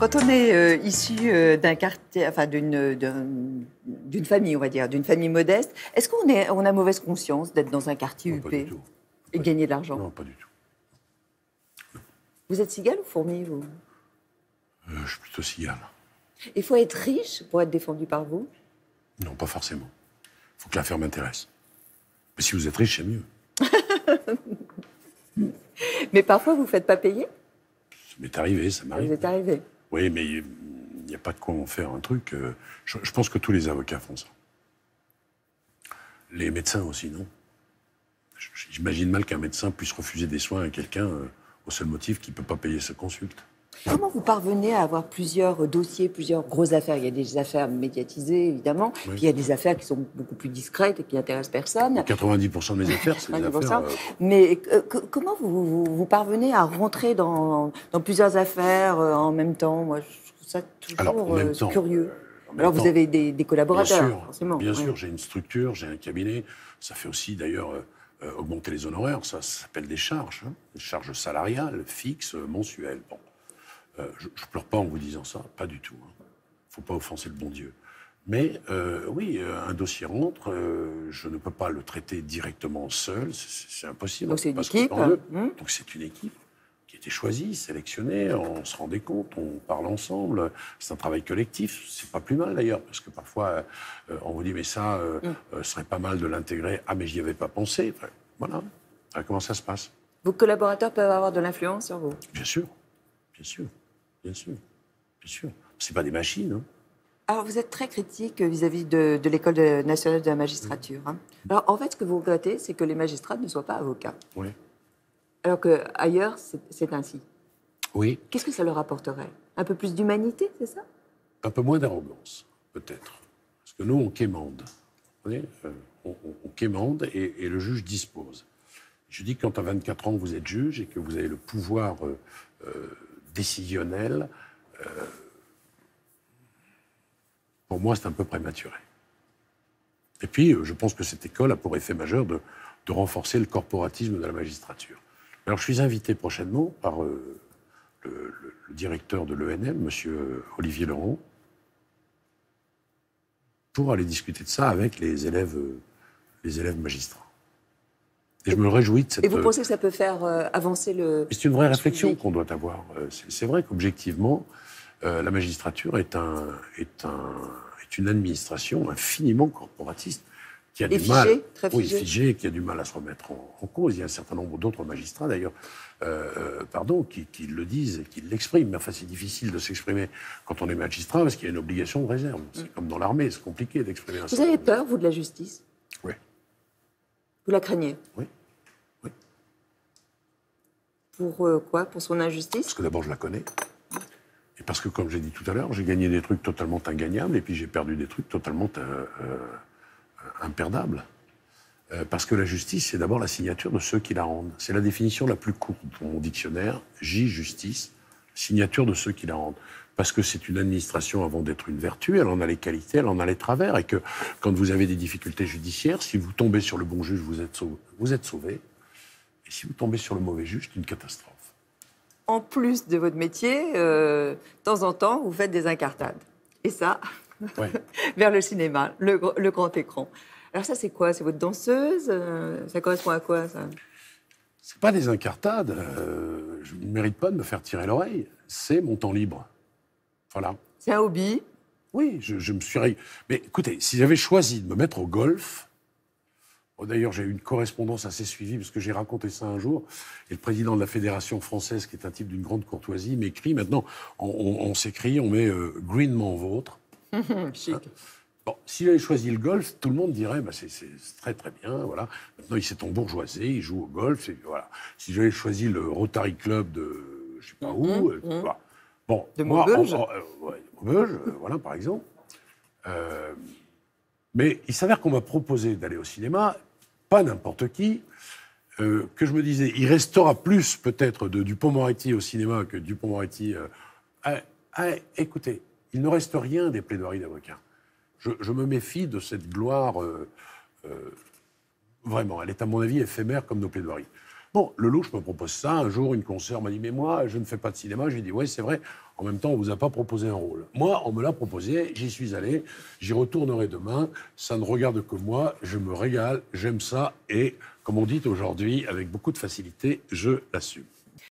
Quand on est issu d'un quartier, enfin d'une famille, on va dire, d'une famille modeste, est-ce on a mauvaise conscience d'être dans un quartier Non, UP pas du tout. et de gagner de l'argent? Non, pas du tout. Vous êtes cigale ou fourmi, vous? Je suis plutôt cigale. Il faut être riche pour être défendu par vous? Non, pas forcément. Il faut que l'affaire m'intéresse. Mais si vous êtes riche, c'est mieux. Mais parfois, vous ne faites pas payer? Ça m'est arrivé, ça m'arrive. Vous êtes arrivé. Oui, mais il n'y a pas de quoi en faire un truc. Je pense que tous les avocats font ça. Les médecins aussi, non? J'imagine mal qu'un médecin puisse refuser des soins à quelqu'un au seul motif qu'il ne peut pas payer sa consulte. Comment vous parvenez à avoir plusieurs dossiers, plusieurs grosses affaires? Il y a des affaires médiatisées, évidemment, Oui. puis il y a des affaires qui sont beaucoup plus discrètes et qui n'intéressent personne. 90% de mes affaires, c'est des affaires... Mais comment vous parvenez à rentrer dans plusieurs affaires en même temps? Moi, je trouve ça toujours curieux. Alors, vous avez des collaborateurs, forcément. Bien sûr, j'ai une structure, j'ai un cabinet. Ça fait aussi, d'ailleurs, augmenter les honoraires. Ça s'appelle des charges. Des charges salariales, fixes, mensuelles. Bon. Je ne pleure pas en vous disant ça, pas du tout. Il ne faut pas offenser le bon Dieu. Mais oui, un dossier rentre, je ne peux pas le traiter directement seul, c'est impossible. Donc c'est une équipe. Donc c'est une équipe qui a été choisie, sélectionnée, on se rendait compte, on parle ensemble. C'est un travail collectif, c'est pas plus mal d'ailleurs, parce que parfois on vous dit mais ça, ce serait pas mal de l'intégrer. Ah mais j'y avais pas pensé. Enfin, voilà, comment ça se passe. Vos collaborateurs peuvent avoir de l'influence sur vous? Bien sûr, bien sûr. Bien sûr, bien sûr. C'est pas des machines. Hein. Alors, vous êtes très critique vis-à-vis de l'École nationale de la magistrature. Hein. Alors, en fait, ce que vous regrettez, c'est que les magistrats ne soient pas avocats. Oui. Alors qu'ailleurs, c'est ainsi. Oui. Qu'est-ce que ça leur apporterait? Un peu plus d'humanité, c'est ça? Un peu moins d'arrogance, peut-être. Parce que nous, on quémande. Vous voyez, on quémande et le juge dispose. Je dis que quand à 24 ans, vous êtes juge et que vous avez le pouvoir... décisionnel, pour moi, c'est un peu prématuré. Et puis, je pense que cette école a pour effet majeur de renforcer le corporatisme de la magistrature. Alors, je suis invité prochainement par le directeur de l'ENM, monsieur Olivier Laurent, pour aller discuter de ça avec les élèves magistrats. Et je me réjouis de cette... Et vous pensez que ça peut faire avancer le... C'est une vraie réflexion qu'on doit avoir. C'est vrai qu'objectivement, la magistrature est une administration infiniment corporatiste qui a du mal... Très figée. Oui, figée, qui a du mal à se remettre en cause. Il y a un certain nombre d'autres magistrats, d'ailleurs, qui le disent et qui l'expriment. Mais enfin, c'est difficile de s'exprimer quand on est magistrat parce qu'il y a une obligation de réserve. C'est comme dans l'armée, c'est compliqué d'exprimer un Vous avez peur, vous, de la justice? Oui. Vous la craignez? Oui. Oui. Pour quoi? Pour son injustice? Parce que d'abord, je la connais. Et parce que, comme j'ai dit tout à l'heure, j'ai gagné des trucs totalement ingagnables et puis j'ai perdu des trucs totalement imperdables. Parce que la justice, c'est d'abord la signature de ceux qui la rendent. C'est la définition la plus courte dans mon dictionnaire. J-justice, signature de ceux qui la rendent. Parce que c'est une administration avant d'être une vertu, elle en a les qualités, elle en a les travers, et que quand vous avez des difficultés judiciaires, si vous tombez sur le bon juge, vous êtes sauvé. Et si vous tombez sur le mauvais juge, c'est une catastrophe. En plus de votre métier, de temps en temps, vous faites des incartades. Et ça, ouais. Vers le cinéma, le grand écran. Alors ça, c'est quoi? C'est votre danseuse? Ça correspond à quoi, ça? C'est pas des incartades. Je ne mérite pas de me faire tirer l'oreille. C'est mon temps libre. Voilà. C'est un hobby? Oui, je me suis... Mais écoutez, si j'avais choisi de me mettre au golf... D'ailleurs, j'ai eu une correspondance assez suivie, parce que j'ai raconté ça un jour, et le président de la Fédération française, qui est un type d'une grande courtoisie, m'écrit, maintenant, on s'écrit, on met greenement vôtre. Chic. Hein. Bon, s'il avait choisi le golf, tout le monde dirait, bah, c'est très très bien, voilà. Maintenant, il s'est embourgeoisé, il joue au golf, et voilà. Si j'avais choisi le Rotary Club de, je sais pas où, voilà. Bon, de moi, Maubeuge, Maubeuge, voilà, par exemple. Mais il s'avère qu'on m'a proposé d'aller au cinéma, pas n'importe qui, que je me disais, il restera plus peut-être de Dupond-Moretti au cinéma que Dupond-Moretti. Écoutez, il ne reste rien des plaidoiries d'avocats. Je me méfie de cette gloire, vraiment, elle est à mon avis éphémère comme nos plaidoiries. Bon, Lelouch me propose ça. Un jour, une consoeur m'a dit « Mais moi, je ne fais pas de cinéma. » J'ai dit « Oui, c'est vrai. En même temps, on ne vous a pas proposé un rôle. » Moi, on me l'a proposé. J'y suis allé. J'y retournerai demain. Ça ne regarde que moi. Je me régale. J'aime ça. Et, comme on dit aujourd'hui, avec beaucoup de facilité, je l'assume.